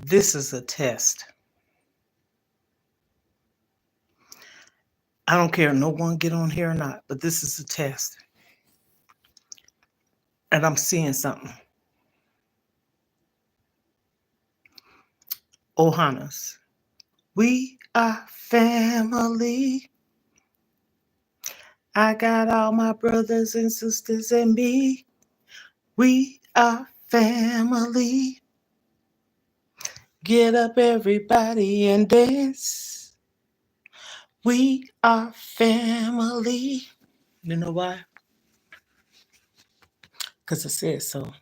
This is a test. I don't care, no one get on here or not, but this is a test. And I'm seeing something. Ohana's. We are family. I got all my brothers and sisters and me. We are family. Get up, everybody, and dance. We are family. You know why? Because I said so.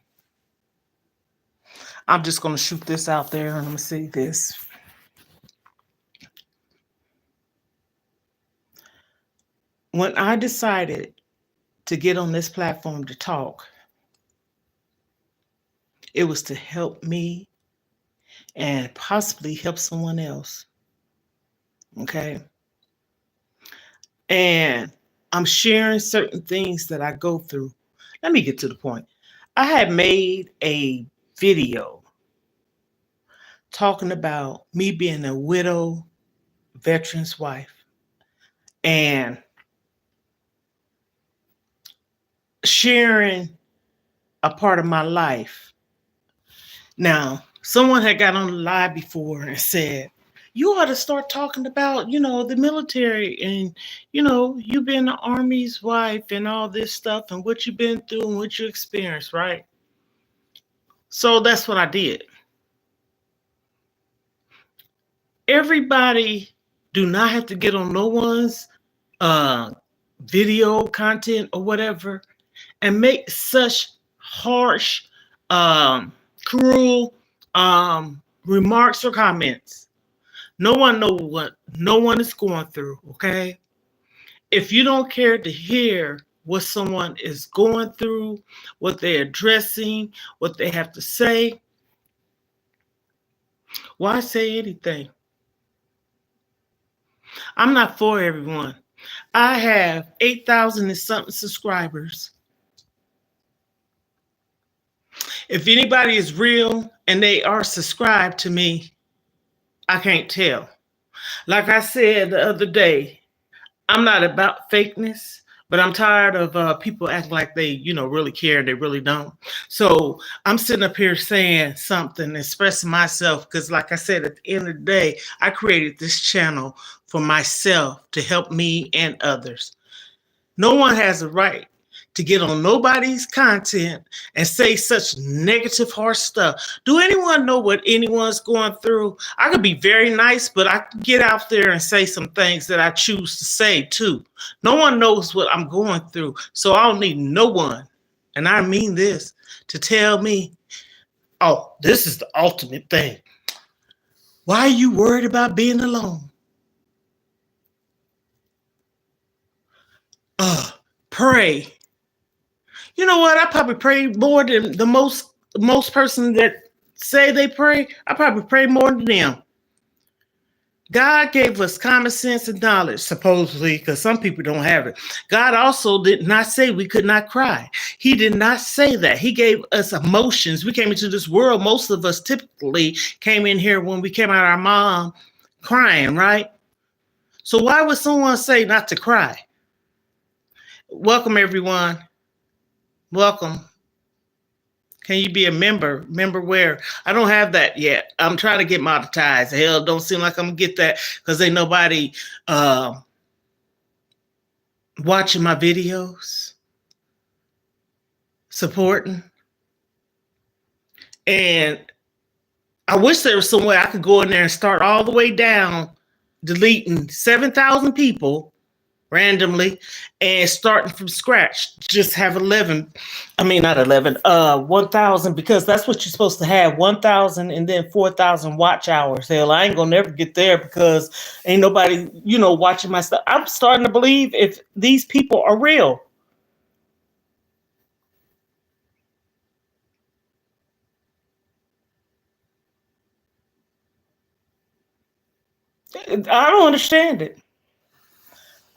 I'm just going to shoot this out there and I'm going to say this. When I decided to get on this platform to talk, it was to help me and possibly help someone else. Okay. And I'm sharing certain things that I go through. Let me get to the point. I had made a video talking about me being a widow veteran's wife and sharing a part of my life. Now, someone had got on the live before and said, you ought to start talking about, the military and, you being the Army's wife and all this stuff and what you've been through and what you experienced, right? So that's what I did. Everybody do not have to get on no one's video content or whatever and make such harsh, cruel remarks or comments. No one knows what no one is going through, okay? If you don't care to hear what someone is going through, what they're addressing, what they have to say, why say anything? I'm not for everyone. I have 8,000 and something subscribers. If anybody is real and they are subscribed to me, I can't tell. Like I said the other day, I'm not about fakeness, but I'm tired of people acting like they, really care and they really don't. So I'm sitting up here saying something, expressing myself, because like I said, at the end of the day, I created this channel for myself to help me and others. No one has a right to get on nobody's content and say such negative, harsh stuff. Do anyone know what anyone's going through? I could be very nice, but I can get out there and say some things that I choose to say too. No one knows what I'm going through, so I don't need no one, and I mean this, to tell me, oh, this is the ultimate thing. Why are you worried about being alone? Pray. You know what? I probably pray more than the most person that say they pray. I probably pray more than them. God gave us common sense and knowledge, supposedly, because some people don't have it. God also did not say we could not cry. He did not say that. He gave us emotions. We came into this world. Most of us typically came in here when we came out of our mom crying, right? So why would someone say not to cry? Welcome, everyone. Welcome. Can you be a member? Member where? I don't have that yet. I'm trying to get monetized. Hell, don't seem like I'm going to get that because ain't nobody watching my videos, supporting. And I wish there was some way I could go in there and start all the way down, deleting 7,000 people randomly and starting from scratch. Just have 1,000, because that's what you're supposed to have, 1,000 and then 4,000 watch hours. Hell, I ain't gonna never get there because ain't nobody, watching my stuff. I'm starting to believe if these people are real. I don't understand it.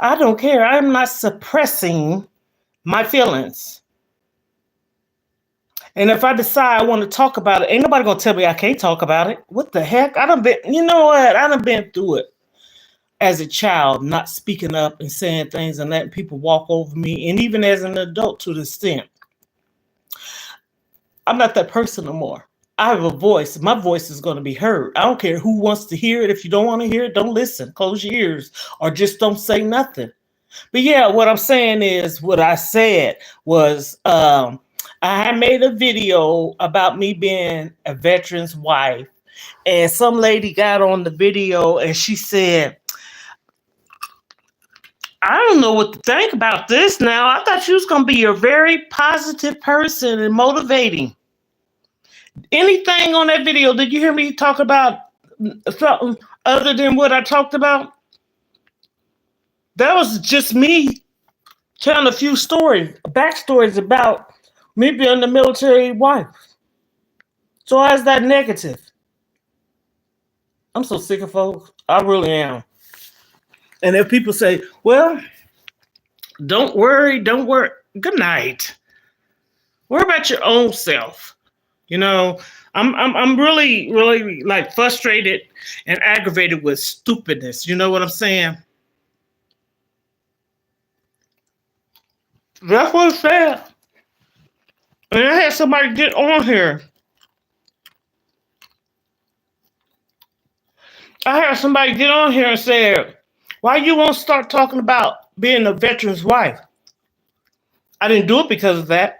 I don't care. I'm not suppressing my feelings. And if I decide I want to talk about it, ain't nobody gonna tell me I can't talk about it. What the heck? I done been, you know what? I done been through it as a child, not speaking up and saying things and letting people walk over me. And even as an adult to the extent, I'm not that person no more. I have a voice. My voice is going to be heard. I don't care who wants to hear it. If you don't want to hear it, don't listen. Close your ears or just don't say nothing. But yeah, what I'm saying is what I said was I had made a video about me being a veteran's wife. And some lady got on the video and she said, I don't know what to think about this now. I thought you was going to be a very positive person and motivating. Anything on that video, did you hear me talk about something other than what I talked about? That was just me telling a few stories, backstories about me being the military wife. So why is that negative? I'm so sick of folks. I really am. And if people say, well, don't worry, good night. Worry about your own self. You know, I'm really like frustrated and aggravated with stupidness. You know what I'm saying? That's what it's said. And I had somebody get on here. And say, why you won't start talking about being a veteran's wife? I didn't do it because of that.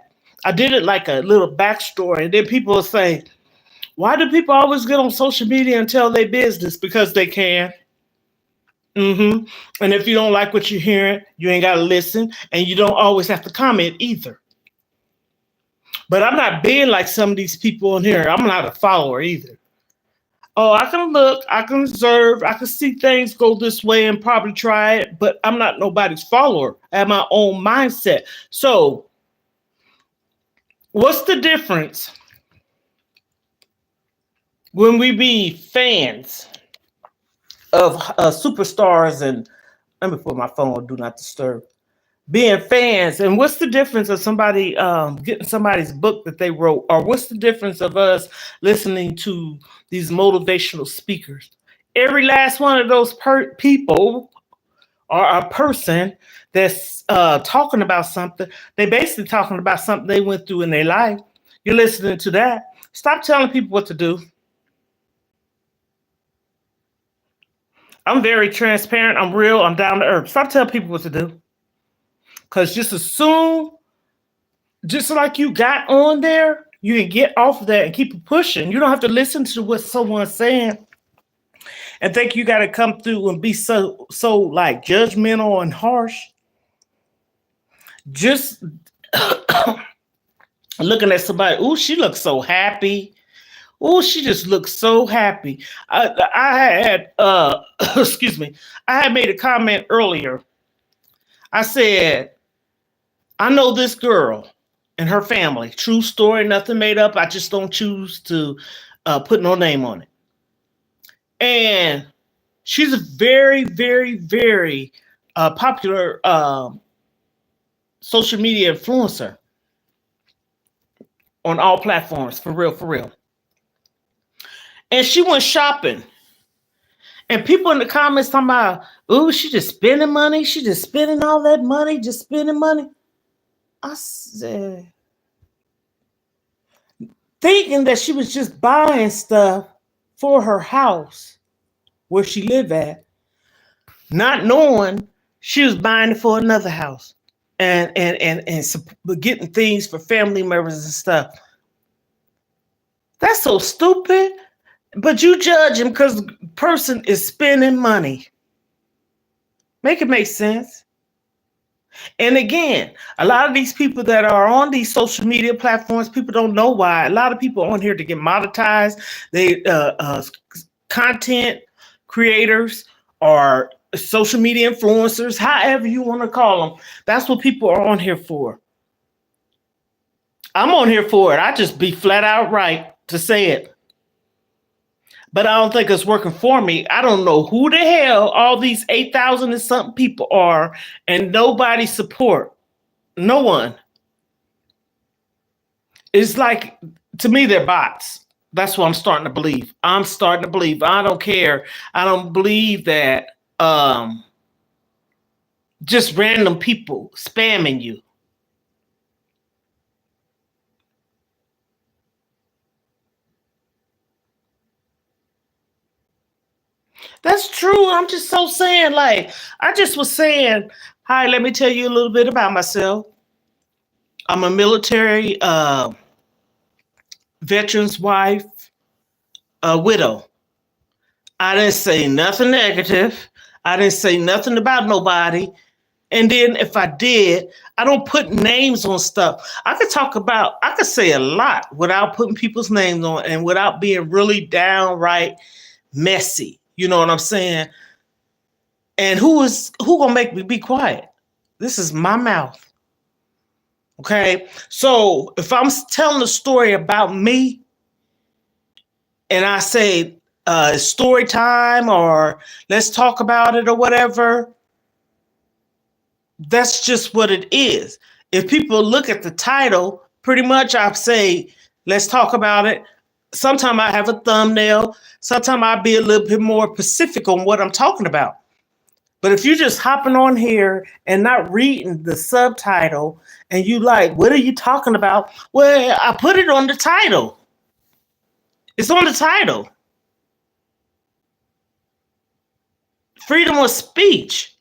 I did it like a little backstory. And then people will say, why do people always get on social media and tell their business? Because they can. And if you don't like what you're hearing, you ain't got to listen. And you don't always have to comment either. But I'm not being like some of these people in here. I'm not a follower either. Oh, I can look, I can observe, I can see things go this way and probably try it, but I'm not nobody's follower. I have my own mindset. So, what's the difference when we be fans of superstars and let me put my phone on do not disturb? Being fans, and what's the difference of somebody getting somebody's book that they wrote, or what's the difference of us listening to these motivational speakers? Every last one of those people or a person that's talking about something, they basically talking about something they went through in their life. You're listening to that. Stop telling people what to do. I'm very transparent. I'm real. I'm down to earth. Stop telling people what to do. Because just assume, just like you got on there, you can get off of that and keep it pushing. You don't have to listen to what someone's saying and think you got to come through and be so like judgmental and harsh. Just looking at somebody, oh, she looks so happy. Oh, she just looks so happy. I had, excuse me, I had made a comment earlier. I said, I know this girl and her family. True story, nothing made up. I just don't choose to put no name on it. And she's a very, very, very popular social media influencer on all platforms, for real, for real. And she went shopping. And people in the comments talking about, ooh, she just spending money. She just spending all that money, just spending money. I said, thinking that she was just buying stuff for her house where she lived at, not knowing she was buying it for another house and getting things for family members and stuff. That's so stupid. But you judge him because the person is spending money. Make it make sense. And again, a lot of these people that are on these social media platforms, people don't know why. A lot of people on here to get monetized. They content creators or social media influencers, however you want to call them. That's what people are on here for. I'm on here for it. I just be flat out right to say it. But I don't think it's working for me. I don't know who the hell all these 8,000 and something people are, and nobody support. No one. It's like, to me, they're bots. That's what I'm starting to believe. I'm starting to believe. I don't care. I don't believe that just random people spamming you. That's true. I'm just so saying, like, I just was saying, hi, let me tell you a little bit about myself. I'm a military veteran's wife, a widow. I didn't say nothing negative. I didn't say nothing about nobody. And then if I did, I don't put names on stuff. I could say a lot without putting people's names on and without being really downright messy. You know what I'm saying? And who gonna make me be quiet? This is my mouth. Okay. So if I'm telling a story about me and I say story time or let's talk about it or whatever, that's just what it is. If people look at the title, pretty much I say, let's talk about it. Sometimes I have a thumbnail. Sometimes I'll be a little bit more specific on what I'm talking about. But if you're just hopping on here and not reading the subtitle and you like, what are you talking about? Well, I put it on the title. It's on the title. Freedom of speech.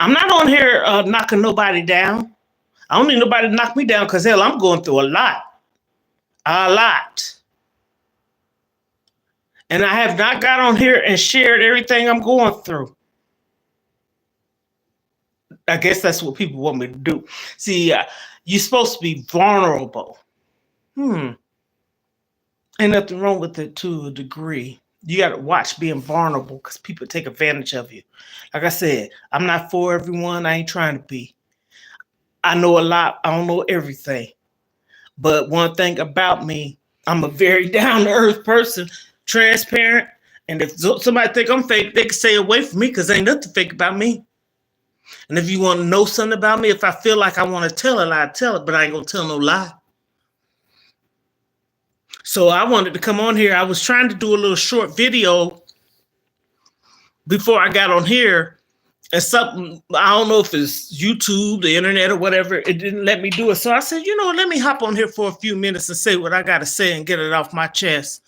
I'm not on here knocking nobody down. I don't need nobody to knock me down because hell, I'm going through a lot. A lot. And I have not got on here and shared everything I'm going through. I guess that's what people want me to do. See, you're supposed to be vulnerable. Ain't nothing wrong with it to a degree. You got to watch being vulnerable because people take advantage of you. Like I said, I'm not for everyone. I ain't trying to be. I know a lot. I don't know everything. But one thing about me, I'm a very down to earth person, transparent. And if somebody think I'm fake, they can stay away from me because ain't nothing fake about me. And if you want to know something about me, if I feel like I want to tell a lie, I tell it, but I ain't gonna tell no lie. So I wanted to come on here. I was trying to do a little short video before I got on here, and something, I don't know if it's YouTube, the internet, or whatever, it didn't let me do it. So I said, let me hop on here for a few minutes and say what I got to say and get it off my chest.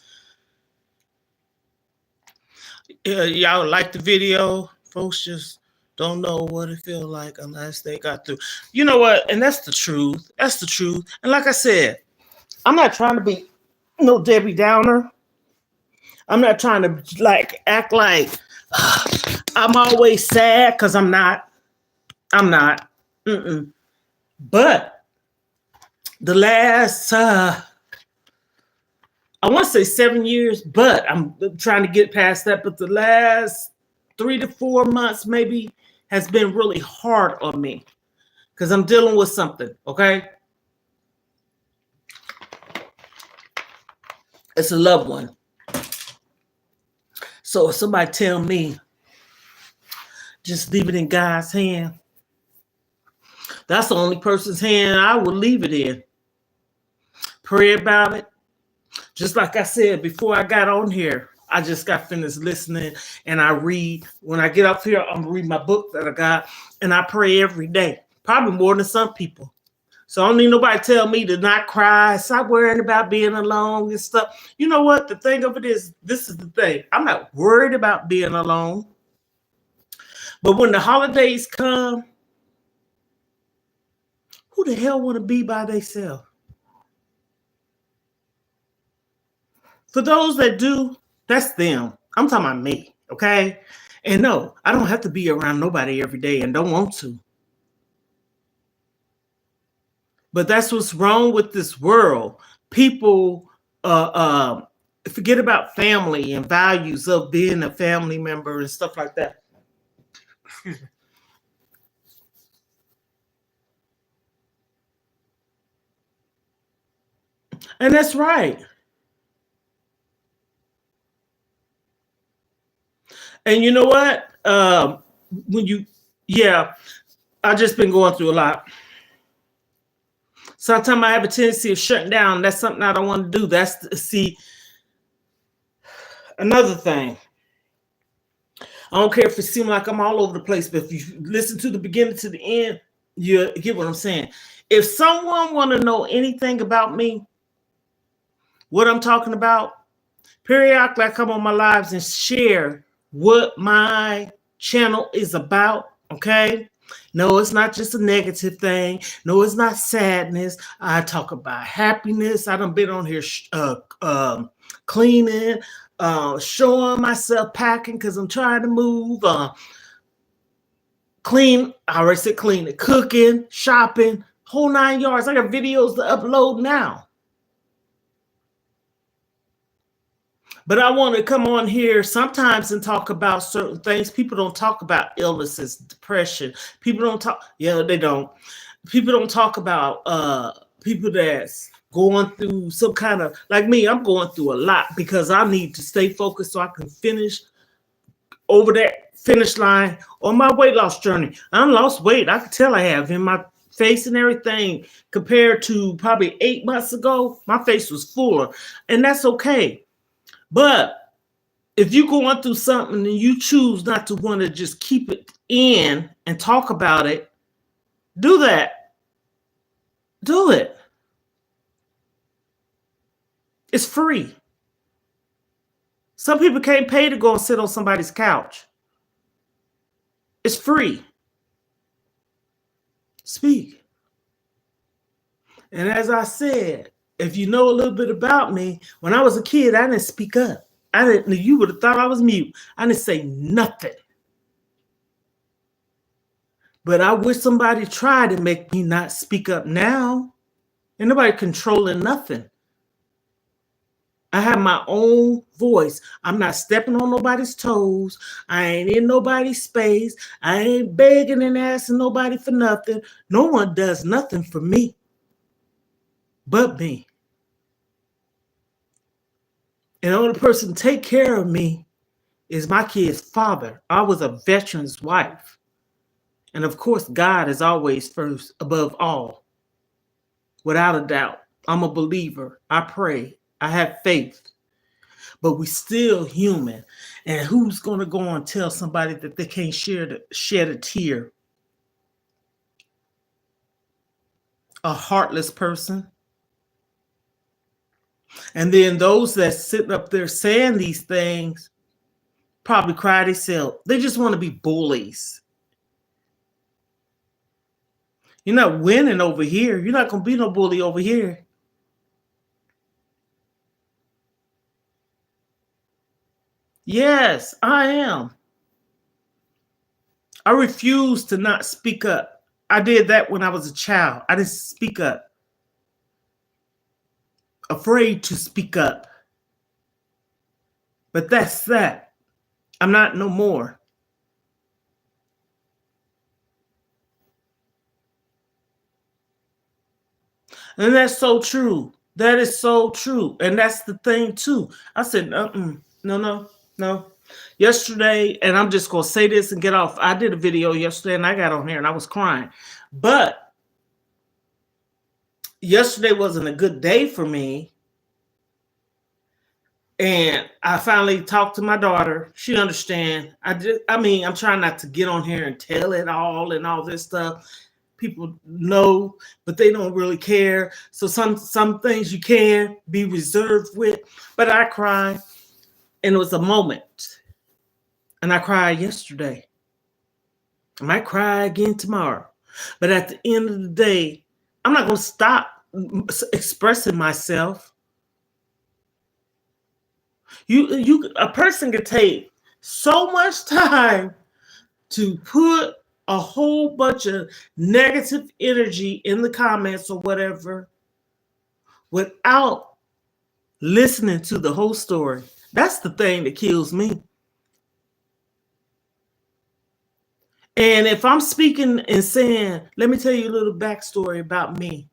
Y'all like the video? Folks just don't know what it feels like unless they got through. You know what? And that's the truth. That's the truth. And like I said, I'm not trying to be no Debbie Downer. I'm not trying to act like I'm always sad because I'm not. I'm not. But the last, I want to say 7 years, but I'm trying to get past that. But the last 3 to 4 months maybe has been really hard on me because I'm dealing with something, okay? It's a loved one. So if somebody tell me, just leave it in God's hand, that's the only person's hand I will leave it in. Pray about it. Just like I said before I got on here, I just got finished listening and I read. When I get up here, I'm going to read my book that I got and I pray every day, probably more than some people. So I don't need nobody to tell me to not cry, stop worrying about being alone and stuff. You know what? The thing of it is, this is the thing. I'm not worried about being alone. But when the holidays come, who the hell want to be by themselves? For those that do, that's them. I'm talking about me, okay? And no, I don't have to be around nobody every day and don't want to. But that's what's wrong with this world. People forget about family and values of being a family member and stuff like that. Excuse me. And that's right. And you know what? Yeah, I just been going through a lot. Sometimes I have a tendency of shutting down. That's something I don't want to do. See, another thing. I don't care if it seems like I'm all over the place, but if you listen to the beginning to the end, you get what I'm saying. If someone want to know anything about me, what I'm talking about, periodically I come on my lives and share what my channel is about, okay? No, it's not just a negative thing. No, it's not sadness. I talk about happiness. I done been on here cleaning, showing myself packing because I'm trying to move. Clean, I already said cleaning, cooking, shopping, whole 9 yards. I got videos to upload now. But I want to come on here sometimes and talk about certain things. People don't talk about illnesses, depression. People don't talk, yeah, they don't. People don't talk about people that's going through some kind of, like me, I'm going through a lot because I need to stay focused so I can finish over that finish line on my weight loss journey. I lost weight. I can tell I have in my face and everything compared to probably 8 months ago. My face was fuller, and that's okay. But if you're going through something and you choose not to want to just keep it in and talk about it, do that. Do it. It's free. Some people can't pay to go and sit on somebody's couch. It's free. Speak. And as I said, if you know a little bit about me, when I was a kid, I didn't speak up. You would have thought I was mute. I didn't say nothing. But I wish somebody tried to make me not speak up now. Ain't nobody controlling nothing. I have my own voice. I'm not stepping on nobody's toes. I ain't in nobody's space. I ain't begging and asking nobody for nothing. No one does nothing for me but me. And the only person to take care of me is my kid's father. I was a veteran's wife. And of course, God is always first above all. Without a doubt. I'm a believer. I pray. I have faith. But we still human. And who's going to go and tell somebody that they can't shed a tear? A heartless person. And then those that sitting up there saying these things probably cry themselves. They just want to be bullies. You're not winning over here. You're not going to be no bully over here. Yes, I am. I refuse to not speak up. I did that when I was a child. I didn't speak up. Afraid to speak up. But that's that. I'm not no more. And that's so true. That is so true. And that's the thing too. I said, no. Yesterday, and I'm just going to say this and get off. I did a video yesterday and I got on here and I was crying. But yesterday wasn't a good day for me. And I finally talked to my daughter. She understands. I'm trying not to get on here and tell it all and all this stuff. People know, but they don't really care. So some things you can be reserved with. But I cried, and it was a moment. And I cried yesterday. I might cry again tomorrow. But at the end of the day, I'm not going to stop expressing myself. A person can take so much time to put a whole bunch of negative energy in the comments or whatever without listening to the whole story. That's the thing that kills me. And if I'm speaking and saying, let me tell you a little backstory about me.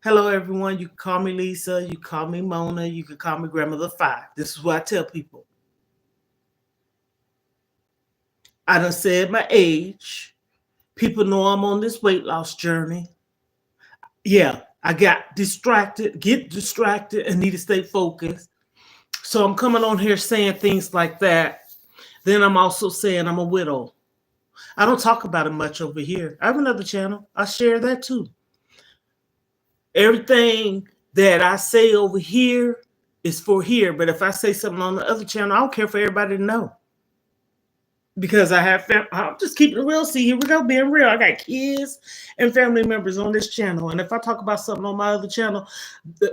Hello, everyone. You can call me Lisa. You can call me Mona. You can call me Grandmother 5. This is what I tell people. I done said my age. People know I'm on this weight loss journey. Yeah, I got distracted, get distracted, and need to stay focused. So I'm coming on here saying things like that. Then I'm also saying I'm a widow. I don't talk about it much over here. I have another channel. I share that too. Everything that I say over here is for here. But if I say something on the other channel, I don't care for everybody to know. Because I have, I'm just keeping it real. See, here we go, being real. I got kids and family members on this channel. And if I talk about something on my other channel,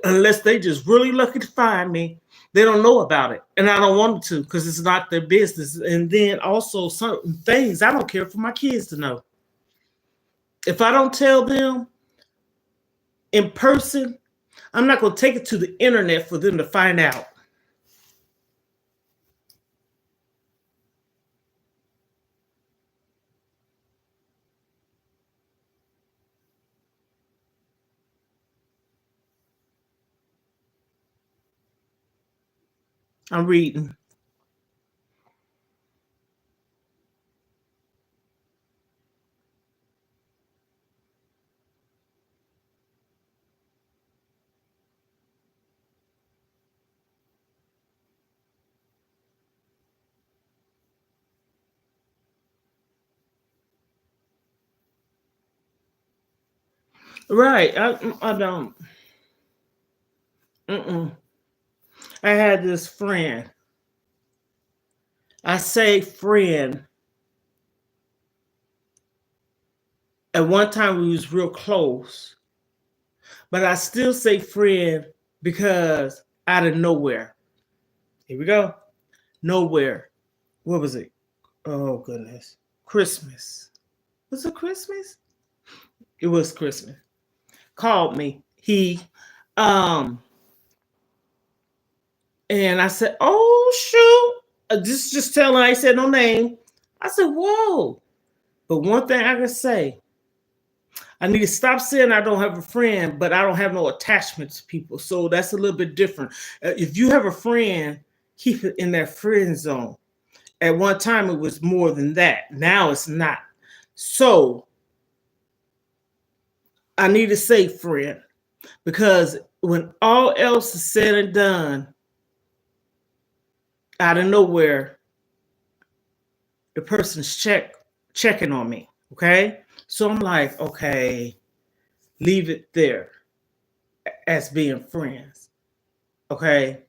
unless they just really lucky to find me, they don't know about it. And I don't want them to because it's not their business. And then also certain things I don't care for my kids to know. If I don't tell them in person, I'm not going to take it to the internet for them to find out. I'm reading. Right. I don't. Mm-mm. I had this friend. I say friend. At one time we was real close, but I still say friend because out of nowhere. Here we go. Nowhere. What was it? Oh goodness. Christmas. Was it Christmas? It was Christmas. Called me. He and I said, "Oh shoot!" Just tell her I said no name. I said, "Whoa!" But one thing I can say, I need to stop saying I don't have a friend, but I don't have no attachment to people. So that's a little bit different. If you have a friend, keep it in that friend zone. At one time, it was more than that. Now it's not. So I need to say friend because when all else is said and done, out of nowhere, the person's checking on me. Okay. So I'm like, okay, leave it there as being friends. Okay.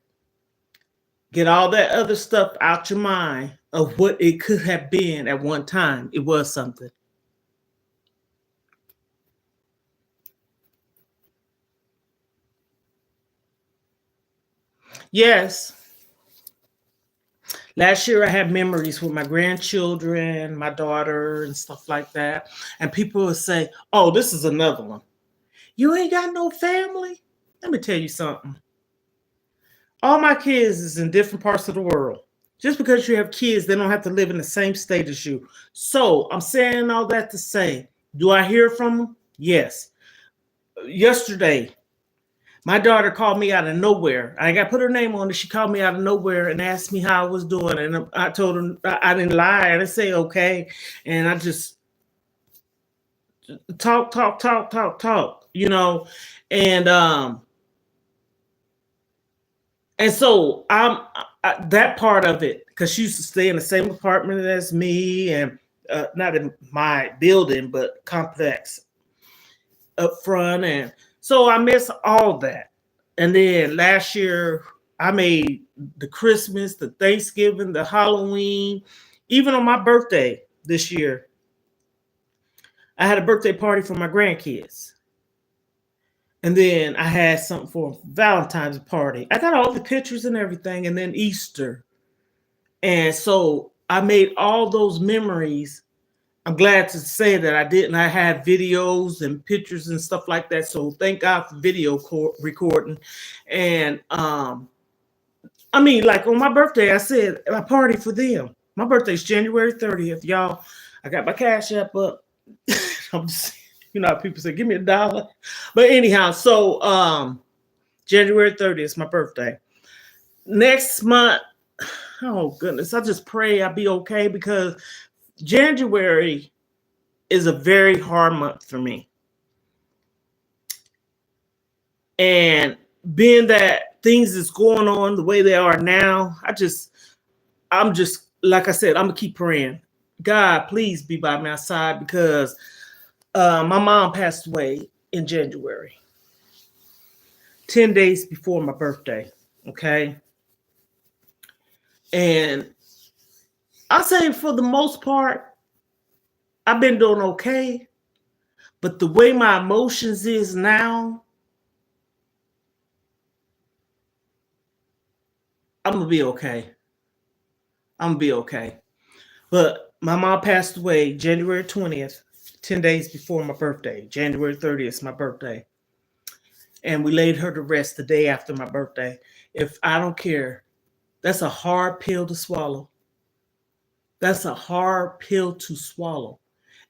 Get all that other stuff out your mind of what it could have been at one time. It was something. Yes. Last year I had memories with my grandchildren, my daughter, and stuff like that. And people would say, "Oh, this is another one. You ain't got no family?" Let me tell you something. All my kids is in different parts of the world. Just because you have kids, they don't have to live in the same state as you. So I'm saying all that to say, do I hear from them? Yes. Yesterday, my daughter called me out of nowhere. I got to put her name on it. She called me out of nowhere and asked me how I was doing. And I told her I didn't lie. I didn't say okay. And I just talk, you know. And so that part of it, because she used to stay in the same apartment as me, and not in my building, but complex up front. And so I miss all that. And then last year, I made the Christmas, the Thanksgiving, the Halloween, even on my birthday this year. I had a birthday party for my grandkids. And then I had something for Valentine's party. I got all the pictures and everything, and then Easter. And so I made all those memories. I'm glad to say that I did, and I had videos and pictures and stuff like that. So thank God for video recording. And I mean, like on my birthday, I said a party for them. My birthday's January 30th, y'all. I got my cash app up. I'm just, you know how people say, give me $1. But anyhow, so January 30th is my birthday. Next month, oh goodness, I just pray I'll be okay because January is a very hard month for me. And being that things is going on the way they are now, I'm just, like I said, I'm gonna keep praying. God, please be by my side, because my mom passed away in January, 10 days before my birthday. Okay. And I say for the most part, I've been doing okay. But the way my emotions is now, I'm gonna be okay. I'm gonna be okay. But my mom passed away January 20th, 10 days before my birthday. January 30th is my birthday. And we laid her to rest the day after my birthday. If I don't care, that's a hard pill to swallow. That's a hard pill to swallow.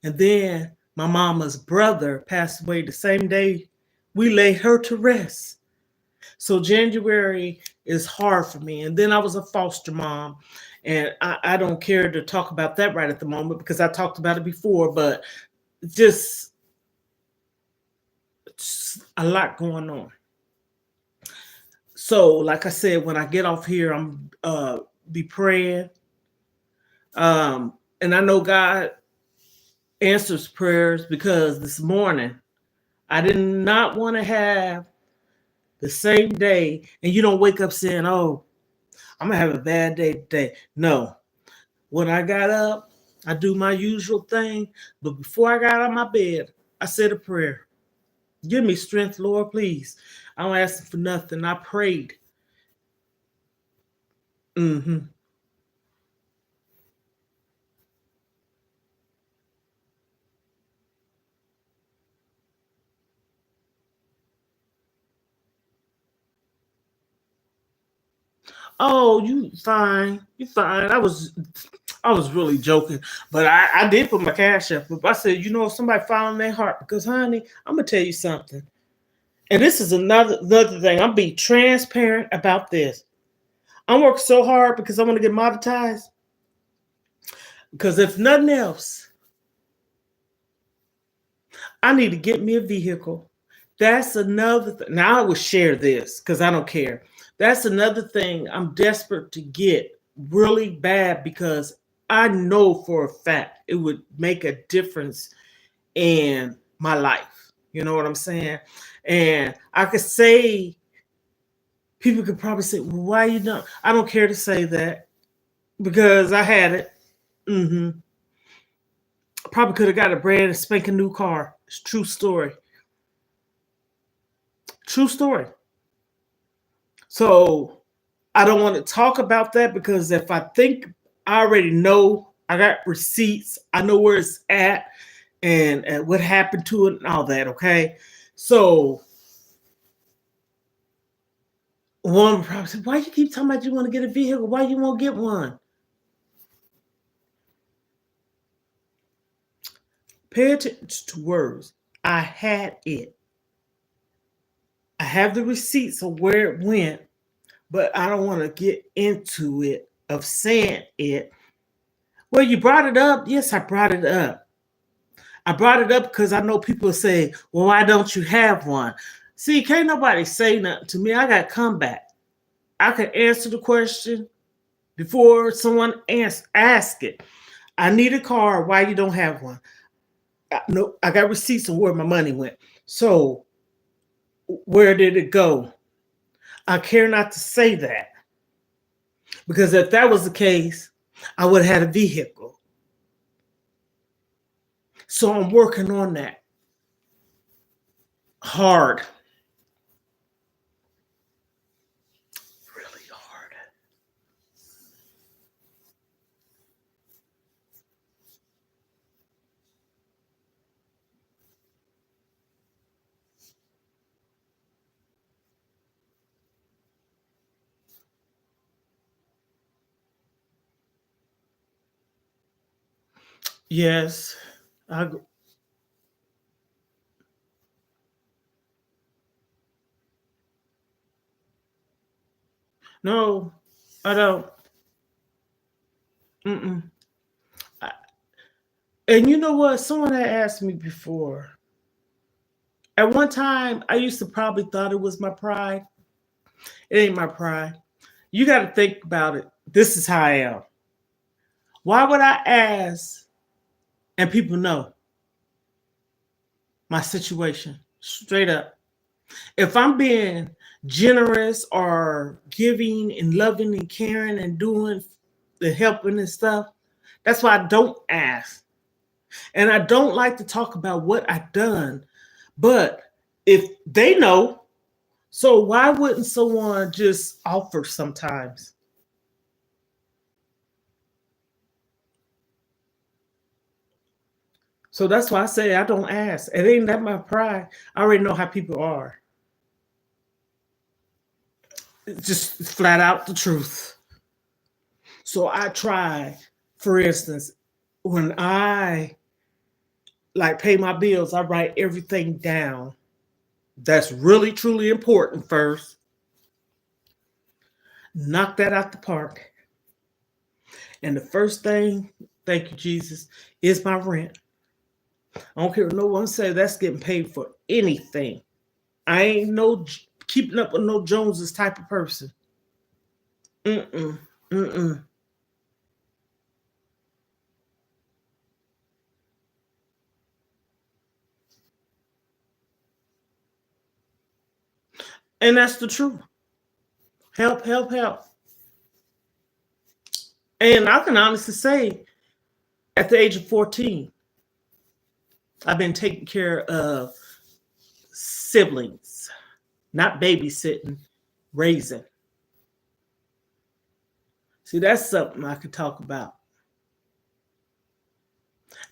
And then my mama's brother passed away the same day we laid her to rest. So January is hard for me. And then I was a foster mom. And I don't care to talk about that right at the moment because I talked about it before, but just a lot going on. So, like I said, when I get off here, I'm be praying. And I know God answers prayers, because this morning I did not want to have the same day, and you don't wake up saying, "Oh, I'm gonna have a bad day today." No. When I got up, I do my usual thing, but before I got out of my bed, I said a prayer. Give me strength, Lord, please. I don't ask for nothing. I prayed. Mm-hmm. Oh, you fine. You fine. I was really joking, but I did put my cash up. I said, if somebody found their heart, because honey, I'm gonna tell you something. And this is another thing. I'm being transparent about this. I'm working so hard because I want to get monetized. Because if nothing else, I need to get me a vehicle. That's another thing. Now I will share this because I don't care. That's another thing I'm desperate to get really bad, because I know for a fact it would make a difference in my life. You know what I'm saying? And I could say, people could probably say, well, why you don't? I don't care to say that, because I had it. Mm-hmm. Probably could have got a brand spanking new car. It's true story. True story. So I don't want to talk about that, because if I think, I already know, I got receipts, I know where it's at, and what happened to it and all that. Okay. So one probably said, why you keep talking about you want to get a vehicle? Why you won't get one? Pay attention to words. I had it. I have the receipts of where it went, but I don't want to get into it of saying it. Well, you brought it up. Yes, I brought it up. I brought it up because I know people say, well, why don't you have one? See, can't nobody say nothing to me. I got comeback. I can answer the question before someone ask it. I need a car. Why you don't have one? No, I got receipts of where my money went. So where did it go? I care not to say that, because if that was the case, I would have had a vehicle. So I'm working on that hard, really hard. Yes, I no, I don't. Mm-mm. I, and you know what? Someone had asked me before. At one time, I used to probably thought it was my pride. It ain't my pride. You got to think about it. This is how I am. Why would I ask and people know my situation? Straight up. If I'm being generous or giving and loving and caring and doing the helping and stuff, that's why I don't ask. And I don't like to talk about what I've done. But if they know, so why wouldn't someone just offer sometimes? So that's why I say I don't ask. It ain't that my pride. I already know how people are. It's just flat out the truth. So I try, for instance, when I like pay my bills, I write everything down. That's really truly important first. Knock that out the park. And the first thing, thank you, Jesus, is my rent. I don't care what no one say, that's getting paid for anything. I ain't no keeping up with no Joneses type of person. Mm-mm. Mm-mm. And that's the truth. Help, help, help. And I can honestly say, at the age of 14, I've been taking care of siblings, not babysitting, raising. See, that's something I could talk about.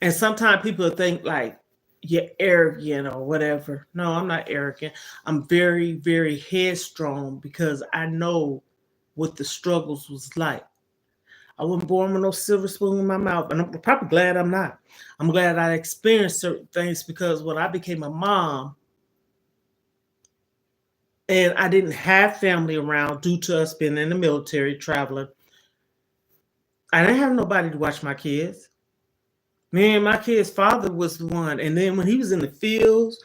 And sometimes people think like you're arrogant or whatever. No, I'm not arrogant. I'm very, very headstrong because I know what the struggles was like. I wasn't born with no silver spoon in my mouth, and I'm probably glad I'm not. I'm glad I experienced certain things because when I became a mom and I didn't have family around due to us being in the military traveling, I didn't have nobody to watch my kids. Me and my kid's father was the one. And then when he was in the fields,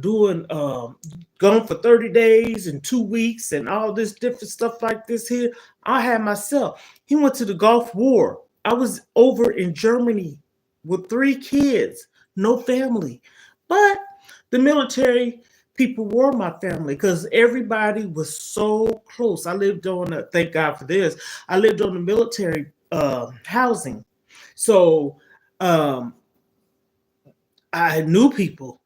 doing gone for 30 days and 2 weeks and all this different stuff like this here, I had myself. He went to the Gulf War. I was over in Germany with 3 kids, no family. But the military people were my family because everybody was so close. I lived on thank God for this. I lived on the military housing. So I knew people.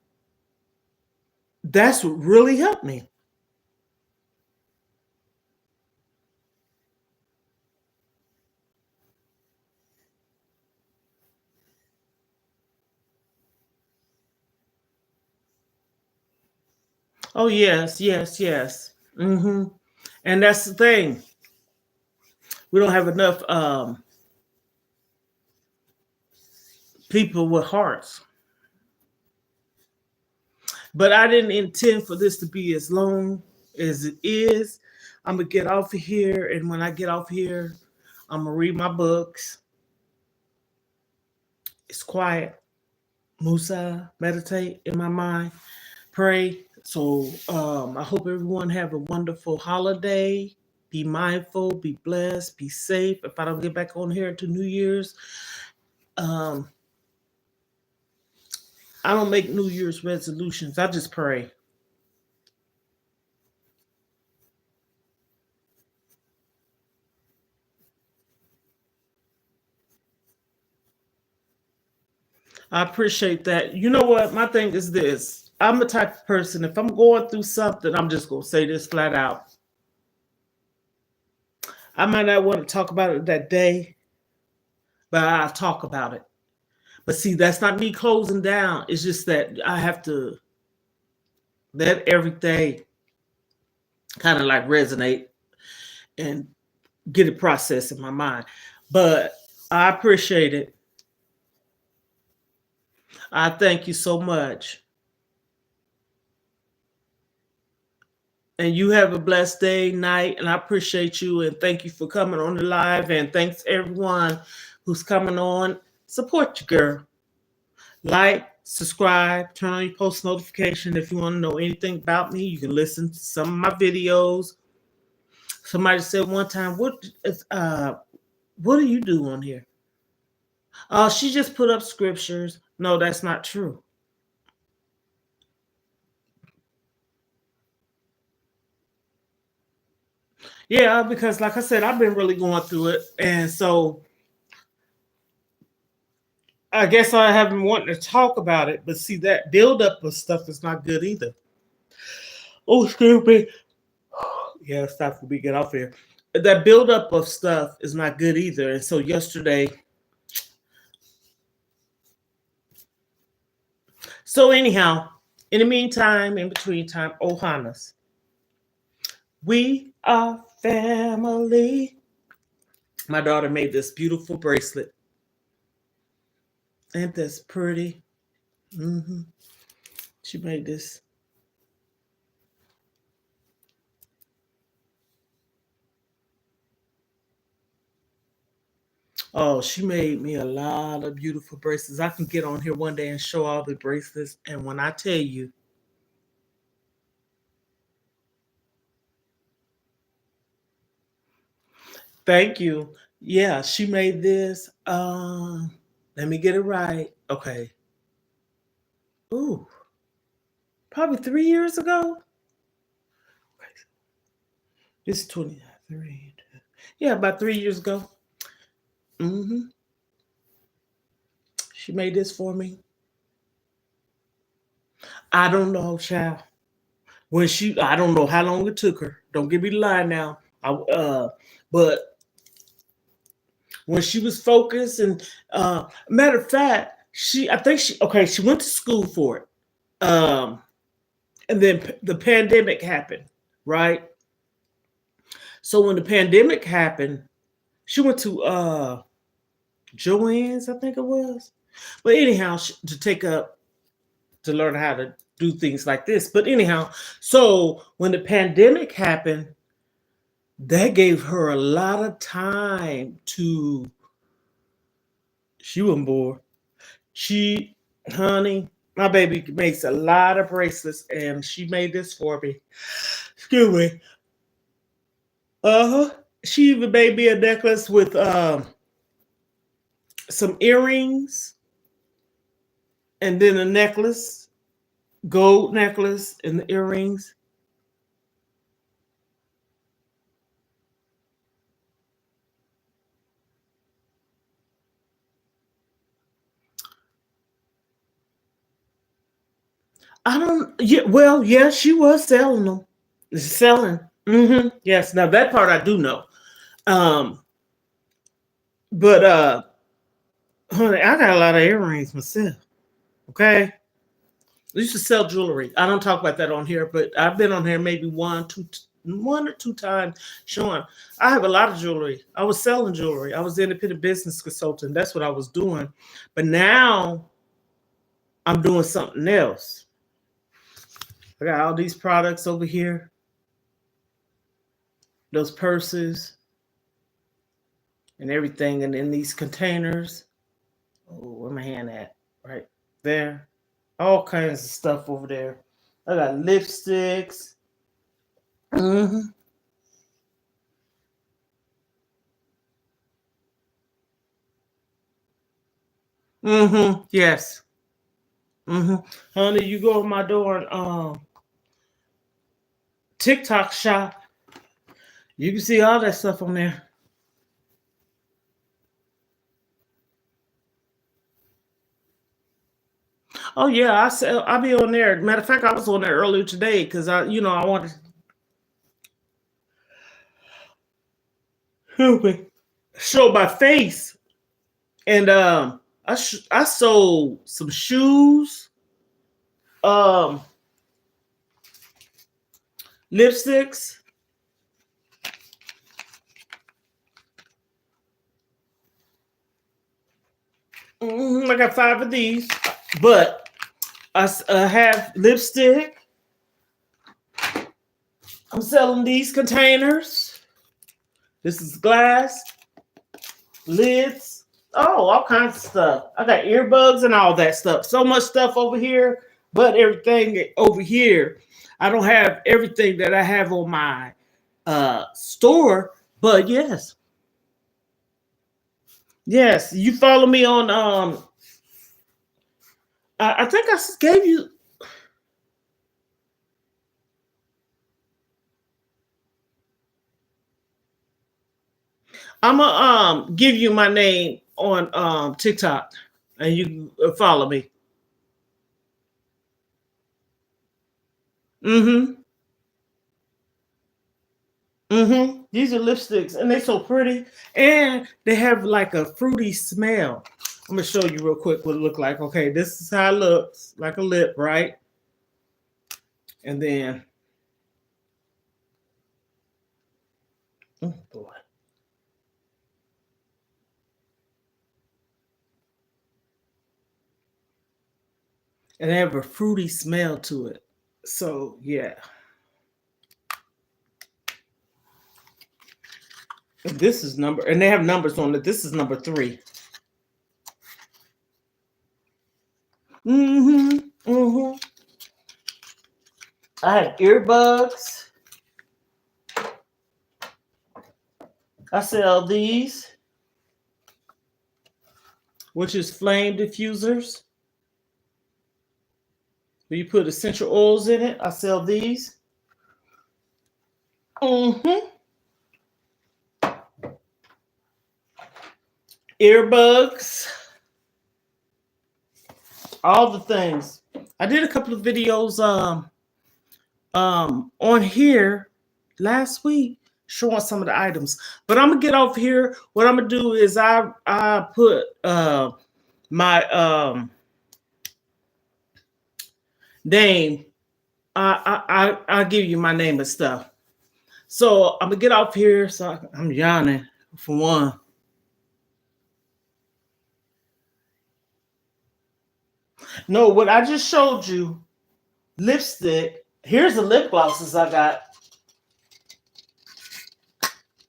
That's what really helped me. Oh yes, yes, yes. And that's the thing. We don't have enough people with hearts. But I didn't intend for this to be as long as it is. I'm gonna get off of here, and when I get off here, I'm gonna read my books. It's quiet. Musa, meditate in my mind, pray. So I hope everyone have a wonderful holiday. Be mindful, be blessed, be safe. If I don't get back on here until New Year's, um, I don't make New Year's resolutions. I just pray. I appreciate that. You know what? My thing is this. I'm the type of person, if I'm going through something, I'm just going to say this flat out. I might not want to talk about it that day, but I'll talk about it. But see, that's not me closing down. It's just that I have to let everything kind of like resonate and get it processed in my mind. But I appreciate it. I thank you so much. And you have a blessed day, night, and I appreciate you and thank you for coming on the live. And thanks everyone who's coming on. Support your girl. Like, subscribe, turn on your post notification. If you want to know anything about me, you can listen to some of my videos. Somebody said one time, what do you do on here? She just put up scriptures. No, that's not true. Yeah, because like I said, I've been really going through it. And so I guess I haven't wanted to talk about it, but see, that buildup of stuff is not good either. Oh, excuse me. Yeah, it's time for me to get off here. That buildup of stuff is not good either. And so yesterday, anyhow, in the meantime, in between time, Ohana's. We are family. My daughter made this beautiful bracelet. Ain't this pretty? Mm-hmm. She made this. Oh, she made me a lot of beautiful bracelets. I can get on here one day and show all the bracelets. And when I tell you, thank you. Yeah, she made this. Let me get it right. Okay. Ooh, probably 3 years ago. It's 23. Yeah, about 3 years ago. Mm-hmm. She made this for me. I don't know, child. I don't know how long it took her. Don't give me the lie now. But when she was focused and matter of fact, she went to school for it. And then the pandemic happened, right? So when the pandemic happened, she went to Joann's, I think it was. But anyhow, to learn how to do things like this. But anyhow, so when the pandemic happened, that gave her a lot of time to. She wasn't bored. Honey, my baby makes a lot of bracelets, and she made this for me. Excuse me. She even made me a necklace with some earrings, and then a necklace, gold necklace, and the earrings. She was selling them. Selling. Mm-hmm. Yes. Now that part I do know. But honey, I got a lot of earrings myself. Okay. I used to sell jewelry. I don't talk about that on here, but I've been on here maybe one or two times showing. I have a lot of jewelry. I was selling jewelry. I was an independent business consultant. That's what I was doing. But now I'm doing something else. I got all these products over here. Those purses and everything, and in these containers. Oh, where my hand at? Right there. All kinds of stuff over there. I got lipsticks. Mm-hmm. Mm-hmm. Yes. Mm-hmm. Honey, you go to my door and TikTok shop. You can see all that stuff on there. Oh yeah, I'll be on there. Matter of fact, I was on there earlier today because I wanted to show my face, and I sold some shoes, lipsticks. I got 5 of these, but I have lipstick. I'm selling these containers. This is glass, lids, Oh, all kinds of stuff. I got earbuds and all that stuff. So much stuff over here, but everything over here. I don't have everything that I have on my store, but yes. Yes, you follow me on I think I gave you I'm gonna give you my name on TikTok and you can follow me. Mm-hmm. Mm-hmm. These are lipsticks and they're so pretty. And they have like a fruity smell. I'm gonna show you real quick what it look like. Okay, this is how it looks, like a lip, right? And then oh boy. And they have a fruity smell to it. So yeah. This is number, and they have numbers on it. This is number 3. Mm-hmm. Mm-hmm. I have earbuds. I sell these, which is flame diffusers. Where you put essential oils in it. I sell these. Mm-hmm. Earbuds. All the things. I did a couple of videos on here last week showing some of the items. But I'm gonna get off here. What I'm gonna do is I put my name. I'll give you my name and stuff. So I'm gonna get off here. So I'm yawning for one. No, what I just showed you, lipstick. Here's the lip glosses I got.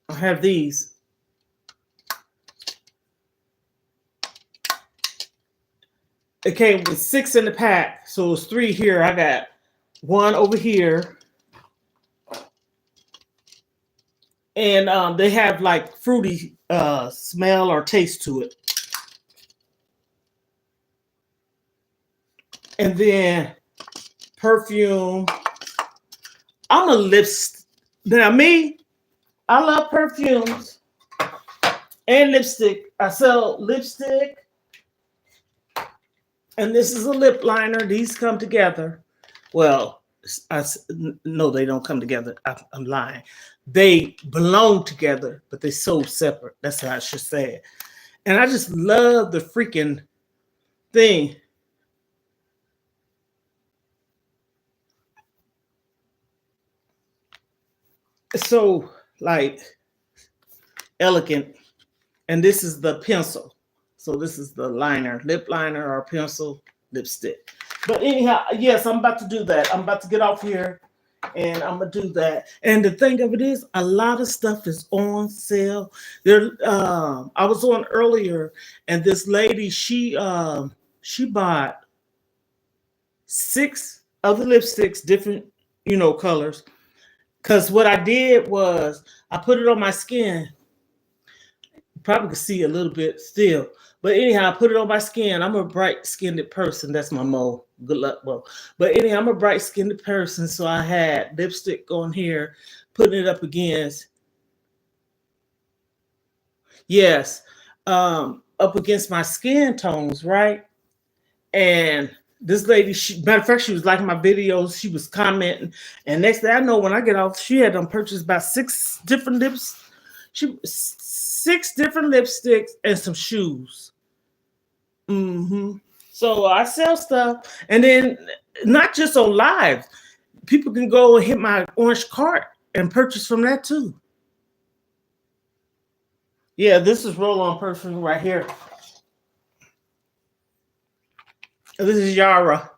I have these. It came with 6 in the pack, so it's 3 here. I got 1 over here, and they have like fruity smell or taste to it. And then perfume. I'm a lipstick. Now me, I love perfumes and lipstick. I sell lipstick, and this is a lip liner. These come together. Well, no, they don't come together. I'm lying. They belong together, but they're so separate. That's how I should say it. And I just love the freaking thing. It's so like elegant. And this is the pencil. So this is the liner, lip liner or pencil lipstick. But anyhow, yes, I'm about to do that. I'm about to get off here and I'm gonna do that. And the thing of it is, a lot of stuff is on sale. There, I was on earlier, and this lady, she bought 6 of the lipsticks, different, colors. Cause what I did was I put it on my skin. Probably could see a little bit still. But anyhow, I put it on my skin. I'm a bright skinned person. That's my mo. Good luck, Mo. But anyhow, I'm a bright skinned person. So I had lipstick on here, putting it up against, yes, up against my skin tones, right? And this lady, matter of fact, she was liking my videos. She was commenting. And next thing I know, when I get off, she had them purchased about 6 different lips. 6 different lipsticks and some shoes. Mm-hmm. So I sell stuff, and then not just on live. People can go and hit my orange cart and purchase from that too. Yeah, this is roll-on perfume right here. This is Yara,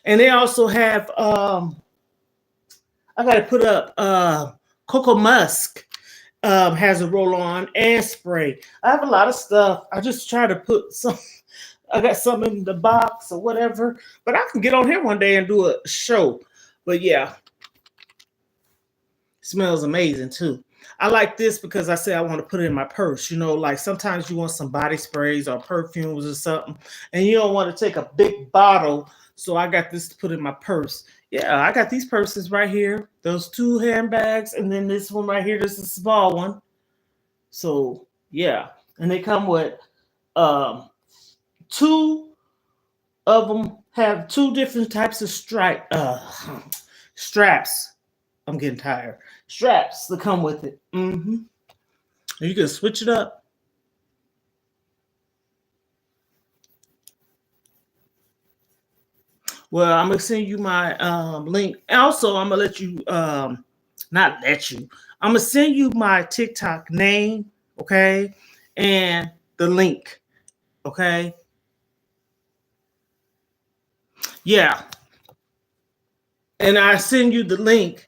and they also have I gotta put up Cocoa Musk. has a roll-on and spray. I have a lot of stuff. I just try to put some. I got some in the box or whatever, but I can get on here one day and do a show. But yeah, smells amazing too. I like this because I say I want to put it in my purse. You know, like sometimes you want some body sprays or perfumes or something, and you don't want to take a big bottle. So I got this to put in my purse. Yeah, I got these purses right here. Those two handbags, and then this one right here. This is a small one. So yeah, and they come with um, two of them have two different types of straps. I'm getting tired. Straps that come with it. You can switch it up. Well, I'm gonna send you my link. Also, I'm gonna let you not let you. I'm gonna send you my TikTok name, okay, and the link, okay. Yeah, and I send you the link,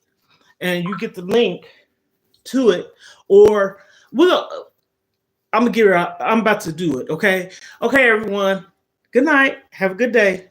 and you get the link to it, or we'll. I'm gonna get her. I'm about to do it. Okay. Okay, everyone. Good night. Have a good day.